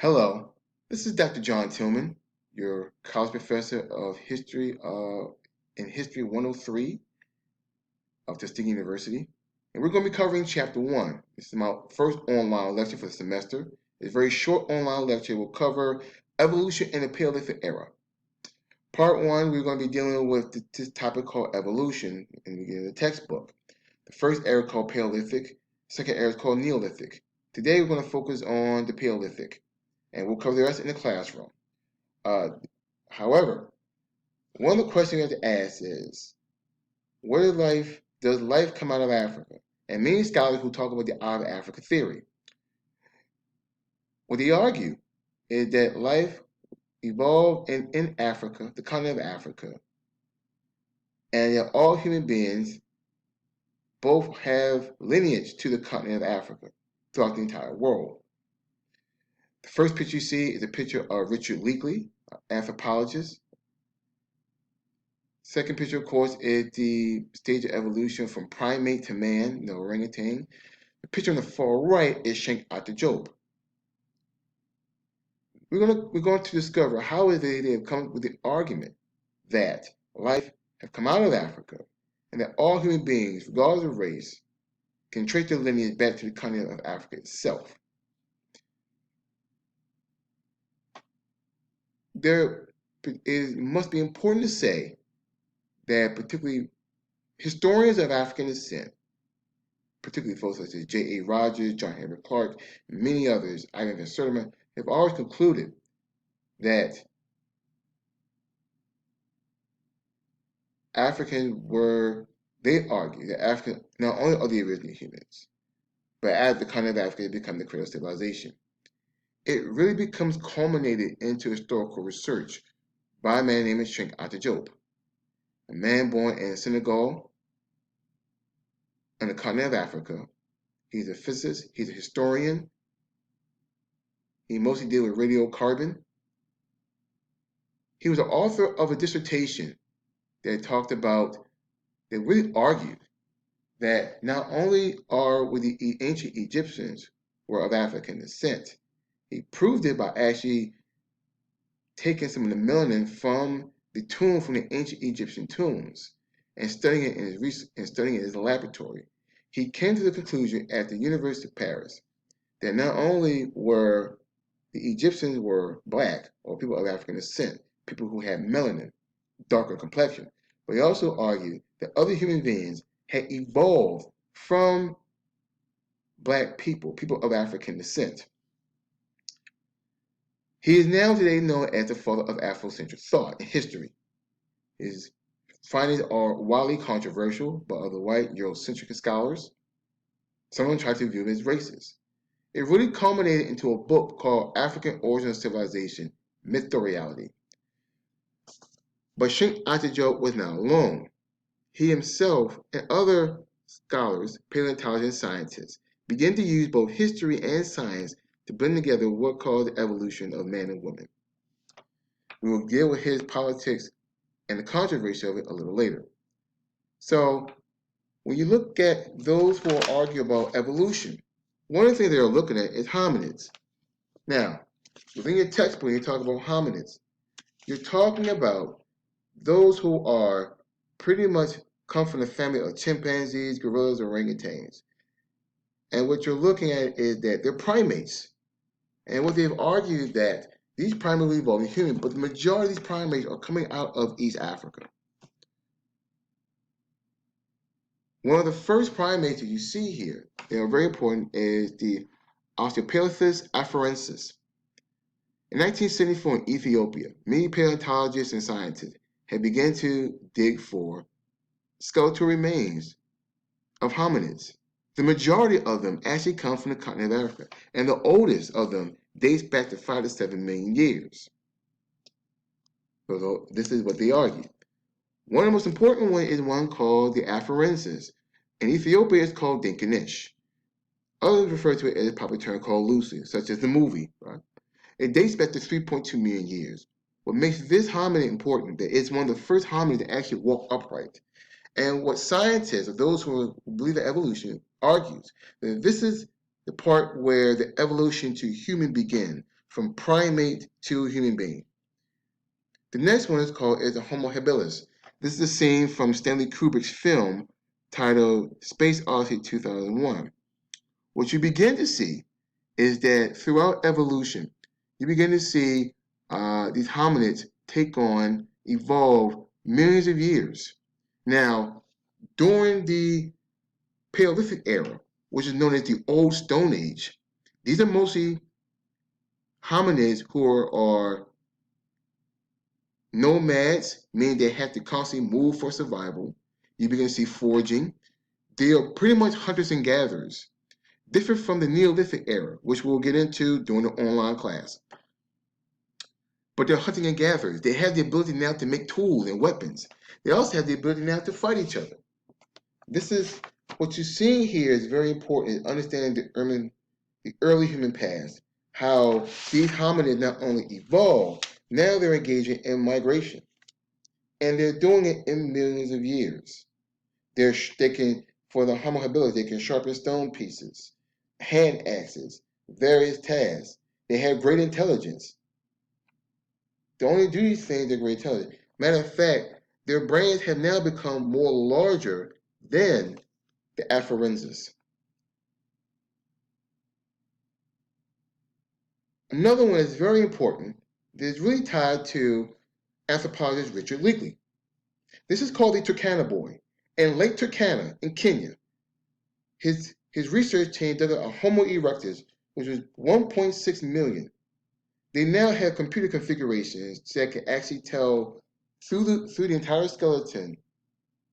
Hello, this is Dr. John Tillman, your college professor of history in History 103 of Tuskegee University. And we're going to be covering Chapter 1. This is my first online lecture for the semester. It's a very short online lecture. We'll cover evolution in the Paleolithic era. Part 1, we're going to be dealing with this topic called evolution in the textbook. The first era called Paleolithic, second era is called Neolithic. Today we're going to focus on the Paleolithic, and we'll cover the rest in the classroom. However, one of the questions we have to ask is, does life come out of Africa? And many scholars who talk about the out of Africa theory, what they argue is that life evolved in Africa, the continent of Africa, and that all human beings both have lineage to the continent of Africa throughout the entire world. The first picture you see is a picture of Richard Leakey, an anthropologist. Second picture, of course, is the stage of evolution from primate to man, the orangutan. The picture on the far right is CHpater Job. We're going to discover how is it they have come up with the argument that life have come out of Africa and that all human beings, regardless of race, can trace their lineage back to the continent of Africa itself. It must be important to say that particularly historians of African descent, particularly folks such as J.A. Rogers, John Henry Clark, and many others, Ivan Van Sertima, have always concluded that they argue that African not only are the original humans, but as the continent of Africa has become the cradle of civilization. It really becomes culminated into historical research by a man named CHpater Job, a man born in Senegal, on the continent of Africa. He's a physicist, he's a historian. He mostly deals with radiocarbon. He was the author of a dissertation that really argued that not only were the ancient Egyptians were of African descent, he proved it by actually taking some of the melanin from the ancient Egyptian tombs and studying it in his laboratory. He came to the conclusion at the University of Paris that not only were the Egyptians were black or people of African descent, people who had melanin, darker complexion, but he also argued that other human beings had evolved from black people, people of African descent. He is now today known as the father of Afrocentric thought in history. His findings are widely controversial by other white Eurocentric scholars. Someone tried to view him as racist. It really culminated into a book called African Origin of Civilization, Myth or Reality. But CHpater Job was not alone. He himself and other scholars, paleontologists and scientists, began to use both history and science to blend together what called the evolution of man and woman. We will deal with his politics and the controversy of it a little later. So, when you look at those who are arguing about evolution, one of the things they're looking at is hominids. Now, within your textbook, when you talk about hominids, you're talking about those who are pretty much come from the family of chimpanzees, gorillas, orangutans. And what you're looking at is that they're primates. And what they've argued that these primates evolved in humans, but the majority of these primates are coming out of East Africa. One of the first primates that you see here, they are very important, is the Australopithecus afarensis. In 1974 in Ethiopia, many paleontologists and scientists had begun to dig for skeletal remains of hominids. The majority of them actually come from the continent of Africa, and the oldest of them dates back to 5 to 7 million years. So this is what they argue. One of the most important ones is one called the afarensis. In Ethiopia, it's called Dinkanish. Others refer to it as a popular term called Lucy, such as the movie. Right? It dates back to 3.2 million years. What makes this hominid important is that it's one of the first hominids to actually walk upright. And what scientists, or those who believe in evolution, argues that this is the part where the evolution to human began, from primate to human being. The next one is called the Homo habilis. This is a scene from Stanley Kubrick's film titled Space Odyssey 2001. What you begin to see is that throughout evolution, you begin to see these hominids evolve millions of years. Now, during the Paleolithic era, which is known as the Old Stone Age, these are mostly hominids who are nomads, meaning they have to constantly move for survival. You begin to see foraging. They are pretty much hunters and gatherers, different from the Neolithic era, which we'll get into during the online class. But they're hunting and gatherers. They have the ability now to make tools and weapons. They also have the ability now to fight each other. This is what you're seeing here is very important, understanding the early human past, how these hominids not only evolved, now they're engaging in migration. And they're doing it in millions of years. For the Homo habilis, they can sharpen stone pieces, hand axes, various tasks. They have great intelligence. They only do these things, they're great intelligence. Matter of fact, their brains have now become more larger than the Afarensis. Another one is very important that is really tied to anthropologist Richard Leakey. This is called the Turkana boy. In Lake Turkana in Kenya, his research team dug a Homo erectus, which was 1.6 million. They now have computer configurations that can actually tell through the entire skeleton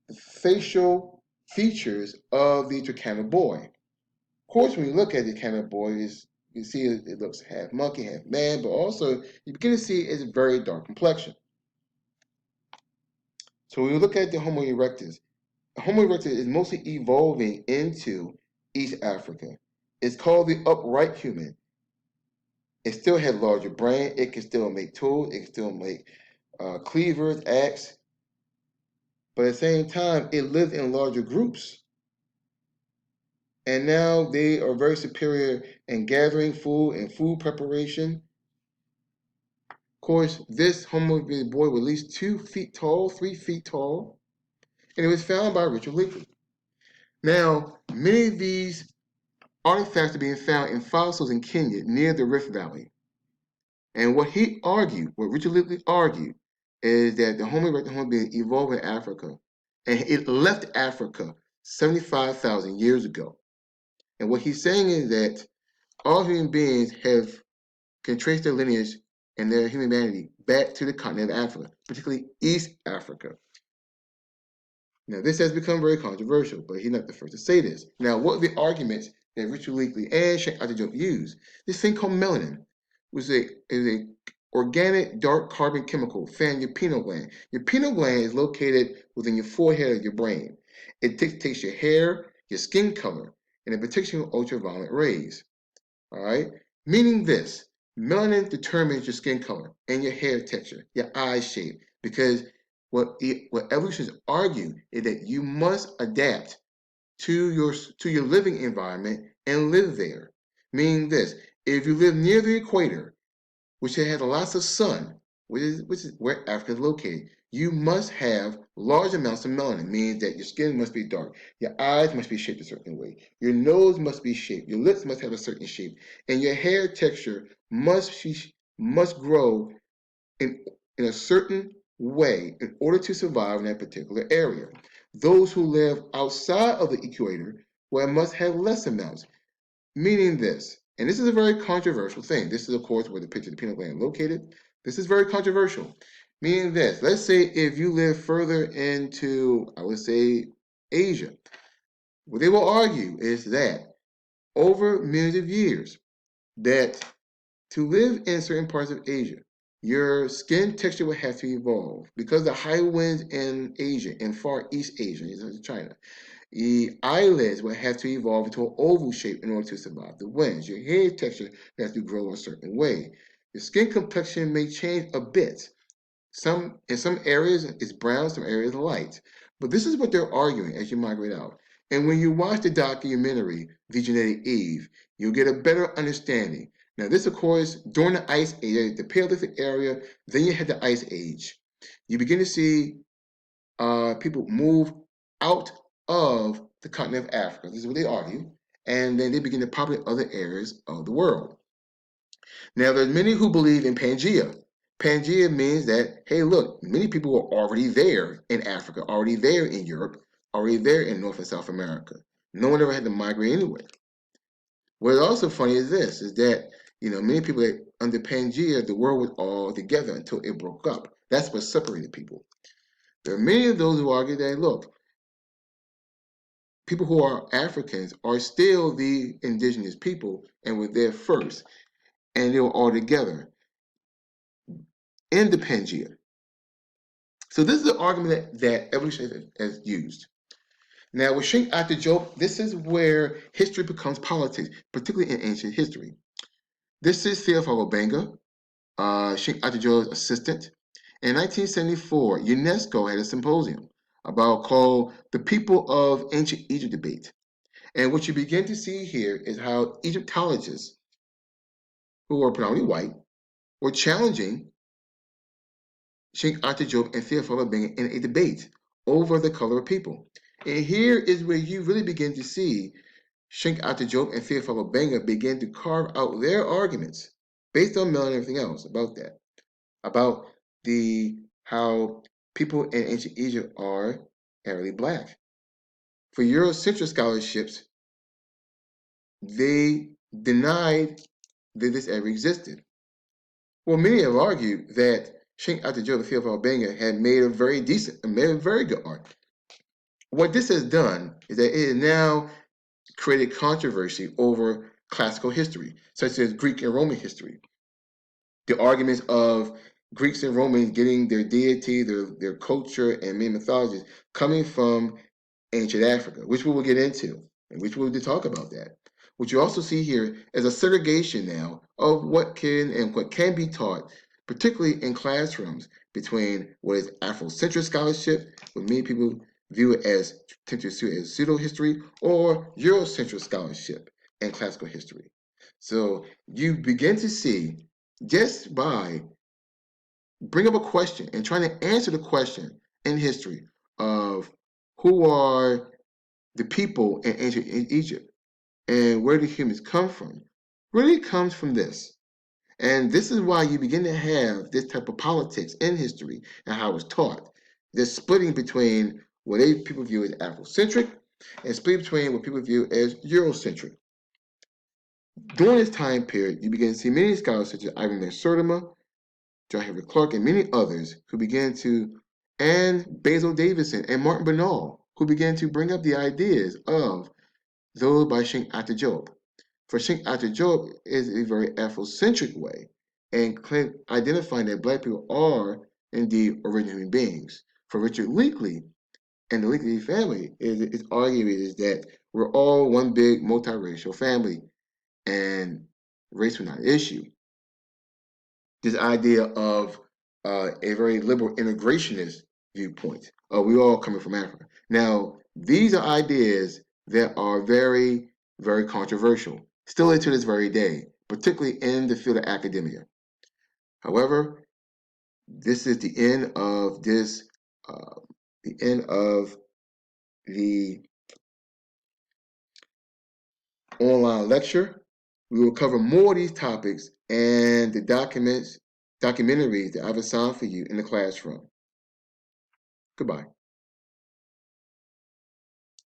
the facial features of the Turkana boy. Of course, when you look at the Turkana boy, you see it looks half monkey, half man, but also you begin to see it's a very dark complexion. So when you look at the Homo erectus is mostly evolving into East Africa. It's called the upright human. It still has larger brain. It can still make tools. It can still make cleavers, axe. But at the same time, it lives in larger groups. And now they are very superior in gathering food and food preparation. Of course, this Homo boy was at least 2 feet tall, 3 feet tall. And it was found by Richard Leakey. Now, many of these artifacts are being found in fossils in Kenya near the Rift Valley. And what Richard Leakey argued, is that the Homo erectus evolved in Africa, and it left Africa 75,000 years ago. And what he's saying is that all human beings can trace their lineage and their humanity back to the continent of Africa, particularly East Africa. Now, this has become very controversial, but he's not the first to say this. Now, what are the arguments that Richard Leakey and CHpater use? This thing called melanin is a organic dark carbon chemical found in your pineal gland. Your pineal gland is located within your forehead of your brain. It dictates your hair, your skin color, and it protects you from ultraviolet rays. All right? Meaning this, melanin determines your skin color and your hair texture, your eye shape, because what evolutionists argue is that you must adapt to your living environment and live there. Meaning this, if you live near the equator, which has lots of sun, which is where Africa is located, you must have large amounts of melanin, meaning that your skin must be dark, your eyes must be shaped a certain way, your nose must be shaped, your lips must have a certain shape, and your hair texture must grow in a certain way in order to survive in that particular area. Those who live outside of the equator must have less amounts, meaning this, and this is a very controversial thing. This is, of course, where the picture of the pineal gland is located. This is very controversial, meaning this. Let's say if you live further into, I would say, Asia, what they will argue is that over millions of years, that to live in certain parts of Asia, your skin texture will have to evolve because the high winds in Asia, in Far East Asia, China, the eyelids will have to evolve into an oval shape in order to survive the winds. Your hair texture has to grow a certain way. Your skin complexion may change a bit. In some areas it's brown, some areas light. But this is what they're arguing as you migrate out. And when you watch the documentary, The Genetic Eve, you'll get a better understanding. Now, this, of course, during the Ice Age, the Paleolithic area, then you had the Ice Age. You begin to see people move out of the continent of Africa. This is what they argue. And then they begin to populate other areas of the world. Now, there's many who believe in Pangea. Pangea means that, hey, look, many people were already there in Africa, already there in Europe, already there in North and South America. No one ever had to migrate anywhere. What's also funny is this, is that, many people that under Pangea, the world was all together until it broke up. That's what separated people. There are many of those who argue that, look, people who are Africans are still the indigenous people and were there first, and they were all together in the Pangea. So this is the argument that evolution has used. Now, with CHpater Job, this is where history becomes politics, particularly in ancient history. This is Theophilo Benga, CHpater Job's assistant. In 1974, UNESCO had a symposium called The People of Ancient Egypt Debate. And what you begin to see here is how Egyptologists, who are predominantly white, were challenging CHpater Job and Theophilo Benga in a debate over the color of people. And here is where you really begin to see CHpater Job and Theophilo Benga begin to carve out their arguments based on melanin and everything else about that, about how people in ancient Egypt are airily black. For Eurocentric scholarships, they denied that this ever existed. Well, many have argued that CHpater Job and Theophilo Benga had made a very good art. What this has done is that it has now created controversy over classical history, such as Greek and Roman history. The arguments of Greeks and Romans getting their deity, their culture, and main mythologies coming from ancient Africa, which we will get into, and which we will talk about that. What you also see here is a segregation now of what can be taught, particularly in classrooms, between what is Afrocentric scholarship, what many people view it as pseudo history, or Eurocentric scholarship and classical history. So you begin to see, just by bring up a question and trying to answer the question in history of who are the people in ancient Egypt and where do humans come from, really comes from this. And this is why you begin to have this type of politics in history and how it's taught. This splitting between what people view as Afrocentric and split between what people view as Eurocentric. During this time period, you begin to see many scholars such as Ivan Van Sertima, John Henry Clark, and many others and Basil Davison and Martin Bernal, who began to bring up the ideas of those by CHpater Job. For CHpater Job is a very Afrocentric way and identifying that black people are indeed original human beings. For Richard Leakley and the Leakley family, its argument is that we're all one big multiracial family and race was not an issue. This idea of a very liberal integrationist viewpoint. We all coming from Africa. Now, these are ideas that are very, very controversial, still into this very day, particularly in the field of academia. However, this is the end of the online lecture. We will cover more of these topics and the documentaries that I've assigned for you in the classroom. Goodbye.